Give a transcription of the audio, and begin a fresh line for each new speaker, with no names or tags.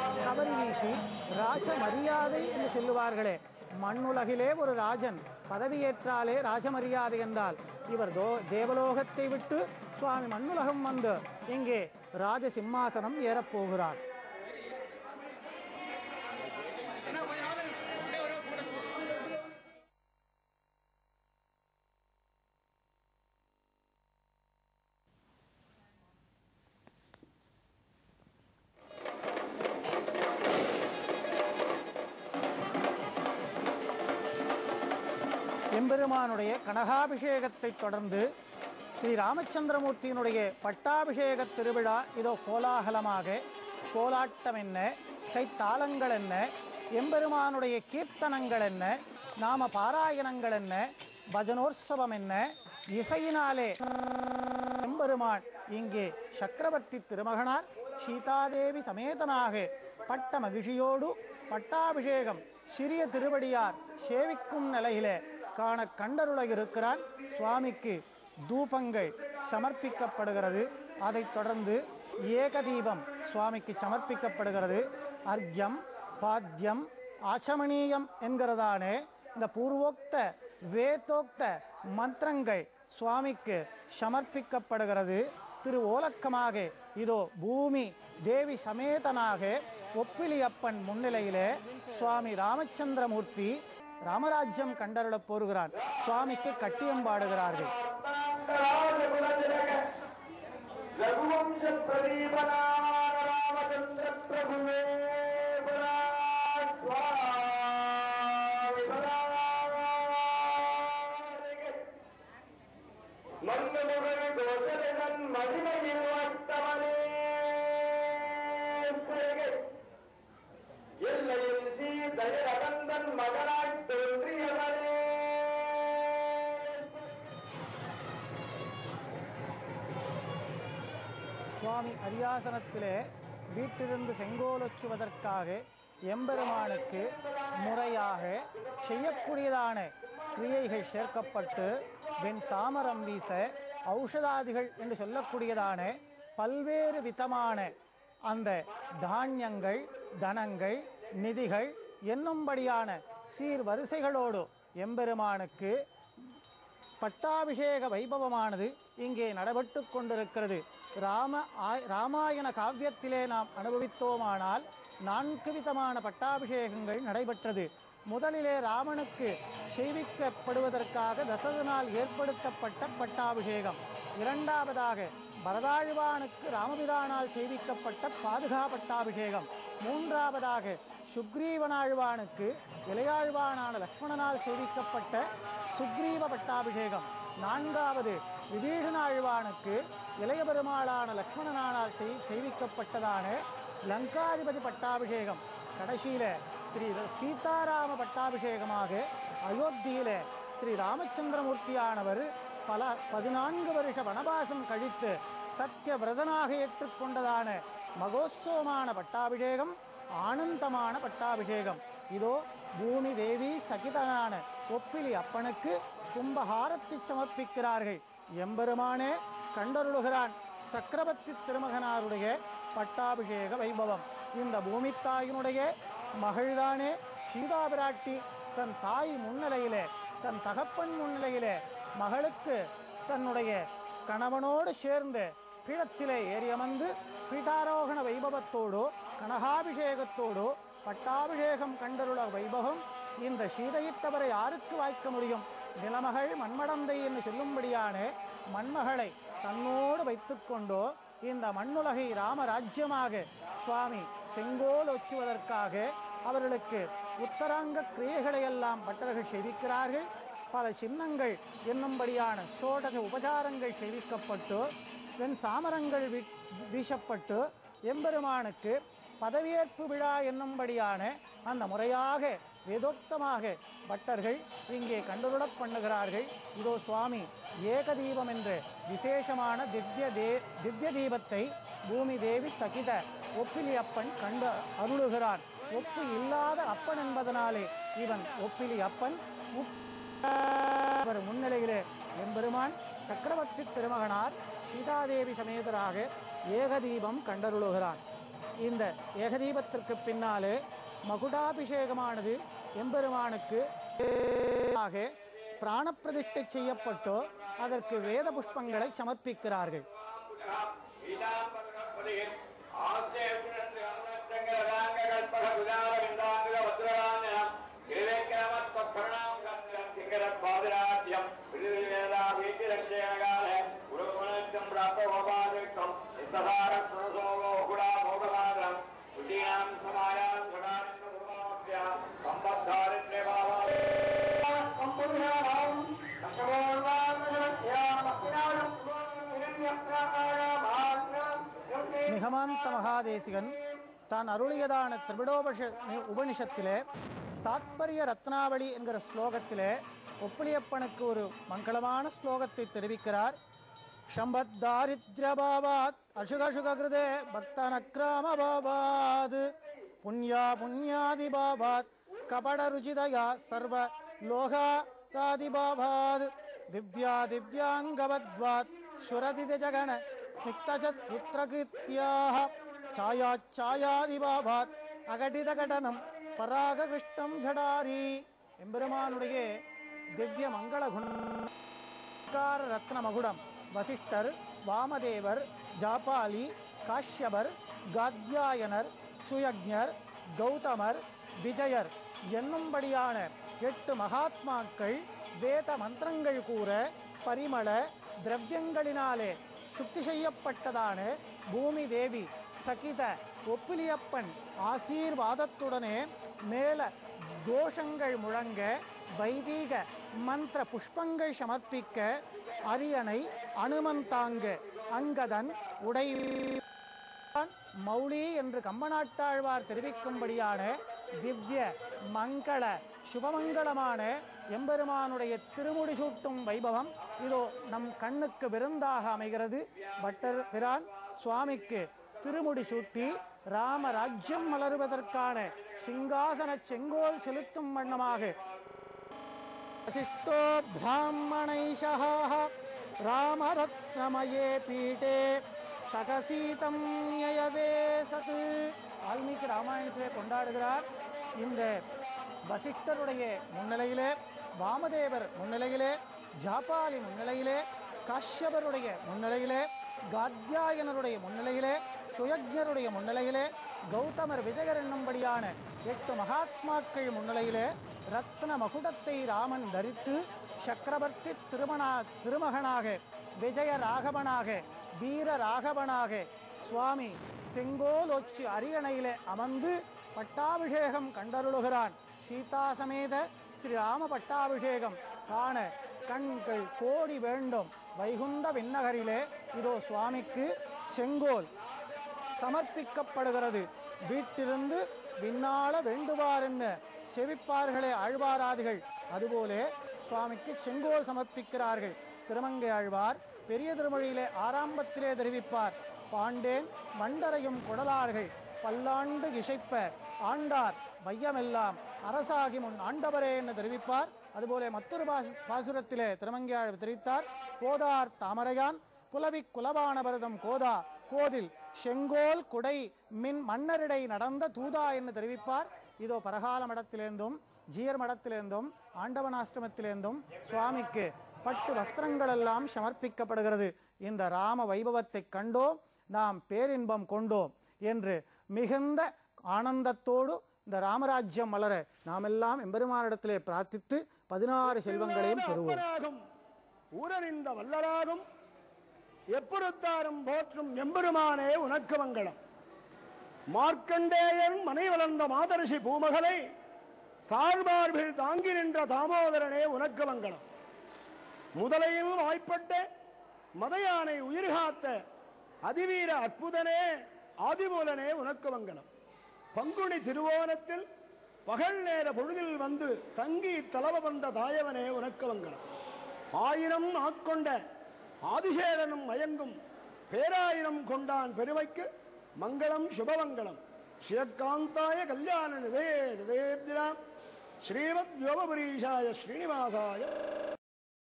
கவரி வீசி ராஜ மரியாதை என்று சொல்லுவார்களே, மண்ணுலகிலே ஒரு ராஜன் பதவியேற்றாலே ராஜமரியாதை என்றால், இவர் தேவலோகத்தை விட்டு சுவாமி மண்ணுலகம் வந்து இங்கே ராஜ சிம்மாசனம் ஏறப்போகிறார். எம்பெருமானுடைய கனகாபிஷேகத்தை தொடர்ந்து ஸ்ரீ ராமச்சந்திரமூர்த்தியினுடைய பட்டாபிஷேக திருவிழா இதோ கோலாகலமாக, கோலாட்டம் என்ன, கைத்தாளங்கள் என்ன, எம்பெருமானுடைய கீர்த்தனங்கள் என்ன, நாம பாராயணங்கள் என்ன, பஜனோற்சவம் என்ன, இசையினாலே எம்பெருமான் இங்கே சக்கரவர்த்தி திருமகனார் சீதாதேவி சமேதனாக பட்ட மகிழ்ச்சியோடு பட்டாபிஷேகம் சிறிய திருவடியார் சேவிக்கும் நிலையிலே காண கண்டருள இருக்கிறான். சுவாமிக்கு தூபங்கள் சமர்ப்பிக்கப்படுகிறது. அதைத் தொடர்ந்து ஏகதீபம் சுவாமிக்கு சமர்ப்பிக்கப்படுகிறது. அர்க்யம், பாத்தியம், ஆச்சமணீயம் என்கிறதானே இந்த பூர்வோக்த வேதோக்த மந்திரங்கள் சுவாமிக்கு சமர்ப்பிக்கப்படுகிறது. திரு ஓலக்கமாக இதோ பூமி தேவி சமேதனாக ஒப்பிலியப்பன் முன்னிலையிலே சுவாமி ராமச்சந்திரமூர்த்தி ராமராஜ்யம் கண்டருளப் போகிறார். சுவாமிக்கு கட்டியம் பாடுகிறார்கள். சுவாமி அரியாசனத்திலே வீட்டிலிருந்து செங்கோலொச்சுவதற்காக எம்பெருமானுக்கு முறையாக செய்யக்கூடியதான கிரியைகள் சேர்க்கப்பட்டு வெண் சாமரம் வீச ஔஷதாதிகள் என்று சொல்லக்கூடியதான பல்வேறு விதமான அந்த தானியங்கள், தனங்கள், நிதிகள் என்னும்படியான சீர்வரிசைகளோடு எம்பெருமானுக்கு பட்டாபிஷேக வைபவமானது இங்கே நடைபெற்று கொண்டிருக்கிறது. ராமாயண காவியத்திலே நாம் அனுபவித்தோமானால் 4 விதமான பட்டாபிஷேகங்கள் நடைபெற்றது. முதலிலே ராமனுக்கு செய்விக்கப்படுவதற்காக தசரதனால் ஏற்படுத்தப்பட்ட பட்டாபிஷேகம். இரண்டாவதாக பரதாழ்வானுக்கு ராமபிரானால் செய்விக்கப்பட்ட பாதுகா பட்டாபிஷேகம். மூன்றாவதாக சுக்ரீவனாழ்வானுக்கு இளையாழ்வானான லக்ஷ்மணனால் செய்விக்கப்பட்ட சுக்ரீவ பட்டாபிஷேகம். நான்காவது விபீஷணாழ்வானுக்கு இளைய பெருமாளான லக்ஷ்மணனால் செய்விக்கப்பட்டதான லங்காதிபதி பட்டாபிஷேகம். கடைசியில ஸ்ரீ சீதாராம பட்டாபிஷேகமாக அயோத்தியில ஸ்ரீ ராமச்சந்திரமூர்த்தியானவர் 14 வருஷ வனவாசம் கழித்து சத்தியவிரதனாக ஏற்றுக்கொண்டதான மகோத்சவமான பட்டாபிஷேகம், ஆனந்தமான பட்டாபிஷேகம். இதோ பூமி தேவி சகிதனான ஒப்பிலி அப்பனுக்கு கும்பஹாரத்தை சமர்ப்பிக்கிறார்கள். எம்பெருமானே கண்டருளுகிறான் சக்கரவர்த்தி திருமகனாருடைய பட்டாபிஷேக வைபவம். இந்த பூமி தாயினுடைய மகள்தானே சீதா பிராட்டி தன் தாய் முன்னிலையிலே, தன் தகப்பன் முன்னிலையிலே மகளுக்கு தன்னுடைய கணவனோடு சேர்ந்து பீடத்திலே ஏறியமர்ந்து பீட்டாரோகண வைபவத்தோடு கனகாபிஷேகத்தோடு பட்டாபிஷேகம் கண்டருள வைபவம் இந்த சீதையைத் தவிர யாருக்கு வாய்க்க முடியும்? நிலமகள் மண்மடந்தை என்று சொல்லும்படியான மண்மகளை தன்னோடு வைத்துக்கொண்டோ இந்த மண்ணுலகை ராமராஜ்யமாக சுவாமி செங்கோல் ஒச்சுவதற்காக அவர்களுக்கு உத்தராங்க கிரியைகளையெல்லாம் பட்டர்கள் செய்விக்கிறார்கள். பல சின்னங்கள் என்னும்படியான சோடக உபசாரங்கள் செய்விக்கப்பட்டு வெண் சாமரங்கள் வீசப்பட்டு எம்பெருமானுக்கு பதவியேற்பு விழா என்னும்படியான அந்த முறையாக வேதோக்தமாக பட்டர்கள் இங்கே கண்டருளப் பண்ணுகிறார்கள். இதோ சுவாமி ஏகதீபம் என்ற விசேஷமான திவ்ய தீபத்தை பூமி தேவி சகித ஒப்பிலி அப்பன் கண்டு அருளுகிறான். ஒப்பு இல்லாத அப்பன் என்பதனாலே இவன் ஒப்பிலி அப்பன். அவர் முன்னிலையிலே எம்பெருமான் சக்கரவர்த்தி திருமகனார் சீதாதேவி சமேதராக ஏகதீபம் கண்டருளுகிறான். இந்த ஏகதீபத்திற்கு பின்னாலே மகுடாபிஷேகமானது எம்பெருமானுக்கு பிராணப்பிரதிஷ்டை செய்யப்பட்டோ அதற்கு வேத புஷ்பங்களை சமர்ப்பிக்கிறார்கள். நிகமாந்த மகாதேசிகன் தான் அருளியதான உபனிஷத்திலே தாத்பரிய ரத்னாவளி என்கிற ஸ்லோகத்திலே ஒப்பிலியப்பனுக்கு ஒரு மங்களமான ஸ்லோகத்தை தெரிவிக்கிறார். ஷம்பத்தாரித்ரபாவாத் அசுகசுகிருதே பக்தனக்ராமபாவாத் புண்ணியா புண்ணியாதிபாவாத் கபடருச்சிதயா சர்வ லோகாதிபாவாத் திவ்யா திவ்யாங்கவத்வாத் சுரதித ஜகன ஸ்னிக்தசத் புத்திரகித்யாஹ சாயாச்சாயாதிபாவாத் அகடிதகடனம் பராககிருஷ்ணம் ஜடாரி. எம்பெருமானுடைய திவ்ய மங்கள குணக்கார ரத்ன மகுடம் வசிஷ்டர், வாமதேவர், ஜாபாலி, காஷ்யபர், காத்யாயனர், சுயக்ஞர், கௌதமர், விஜயர் என்னும்படியான 8 மகாத்மாக்கள் வேத மந்திரங்கள் கூற பரிமள திரவியங்களினாலே சுத்தி செய்யப்பட்டதான பூமி தேவி சகித ஒப்பிலியப்பன் ஆசீர்வாதத்துடனே மேல கோஷங்கள் முழங்க வைதீக மந்திர புஷ்பங்கள் சமர்ப்பிக்க அரியணை அனுமந்தாங்க அங்கதன் உடை மௌலி என்று கம்பநாட்டாழ்வார் தெரிவிக்கும்படியான திவ்ய மங்கள சுபமங்களமான எம்பெருமானுடைய திருமுடி சூட்டும் வைபவம் இதோ நம் கண்ணுக்கு விருந்தாக அமைகிறது. பட்டர் பிரான் சுவாமிக்கு திருமுடி சூட்டி ராமராஜ்யம் மலருவதற்கான சிங்காசன செங்கோல் செலுத்தும் வண்ணமாக வசிஷ்டோ பிராமணைஷஹ ராமரத்னமயே பீட்டே சகசீதம் யயவே சத். வால்மீகி ராமாயணத்திலே கொண்டாடுகிறார். இந்த வசிஷ்டருடைய முன்னிலையிலே, வாமதேவர் முன்னிலையிலே, ஜாபாலி முன்னிலையிலே, காஷ்யபருடைய முன்னிலையிலே, காத்யாயனருடைய முன்னிலையிலே, சுயக்ஞருடைய முன்னிலையிலே, கௌதமர், விஜயர் என்னும்படியான 8 மகாத்மாக்கள் முன்னிலையிலே ரத்ன மகுடத்தை ராமன் தரித்து சக்கரவர்த்தி திருமகனாக, விஜய ராகவனாக, வீர ராகவனாக சுவாமி செங்கோலொச்சி அரியணையிலே அமர்ந்து பட்டாபிஷேகம் கண்டருளுகிறான். சீதா சமேத ஸ்ரீராம பட்டாபிஷேகம் காண கண்கள் கோடி வேண்டும். வைகுந்த விண்ணகரிலே இதோ சுவாமிக்கு செங்கோல் சமர்ப்பிக்கப்படுகிறது. வீட்டிலிருந்து விண்ணாள வேண்டுவார் என்ன செவிப்பார்களே ஆழ்வாராதிகள், அதுபோலே சுவாமிக்கு செங்கோல் சமர்ப்பிக்கிறார்கள். திருமங்கை ஆழ்வார் பெரிய திருமொழியிலே ஆரம்பத்திலே தெரிவிப்பார். பாண்டேன் வண்டரையும் குடலார்கள் பல்லாண்டு இசைப்ப ஆண்டார் வையமெல்லாம் அரசாகி முன் ஆண்டவரே என்று தெரிவிப்பார். அதுபோல மற்றொரு பாசுரத்திலே திருமங்கையாழ்வார் தெரிவித்தார். போதார் தாமரையான் புலவி குலவான பரதம் கோதா கோதில் செங்கோல் குடை மின் மன்னரிடை நடந்த தூதா என்று தெரிவிப்பார். இதோ பரகால மடத்திலேந்தும் ஜீயர் மடத்திலேந்தும் ஆண்டவனாஷ்டமத்திலேந்தும் சுவாமிக்கு பட்டு வஸ்திரங்கள் எல்லாம் சமர்ப்பிக்கப்படுகிறது. இந்த ராம வைபவத்தை கண்டோம், நாம் பேரின்பம் கொண்டோம் என்று மிகுந்த ஆனந்தத்தோடு இந்த ராமராஜ்யம் மலர நாமெல்லாம் எம்பெருமானிடத்திலே பிரார்த்தித்து 16 செல்வங்களையும் பெறுவோம்.
ஊரறிந்த வல்லராகும் எப்பொருத்தாரும் போற்றும் எம்பெருமானே உனக்கு மங்களம். மார்க்கண்டேயன் மனை வளர்ந்த மாதரிசி பூமகளை தாழ்மார்பில் தாங்கி நின்ற தாமோதரனே உனக்கு மங்களம். முதலையில் வாய்ப்பட்ட மதையானை உயிர்காத்த அதிவீர அற்புதனே ஆதிமூலனே உனக்கு மங்களம். பங்குனி திருவோணத்தில் பகல் நேர பொழுதில் வந்து தங்கி தலவ வந்த தாயவனே உனக்கு மங்களம். 1000 ஆட்கொண்ட ஆதிசேரனும் மயங்கும் பேராயிரம் கொண்டான் பெருமைக்கு மங்களம் சுபமங்கலம். சிவகாந்தாய கல்யாண நிதே நிதேத்ராம் ஸ்ரீமத் யோகபுரீஷாய ஸ்ரீனிவாசாய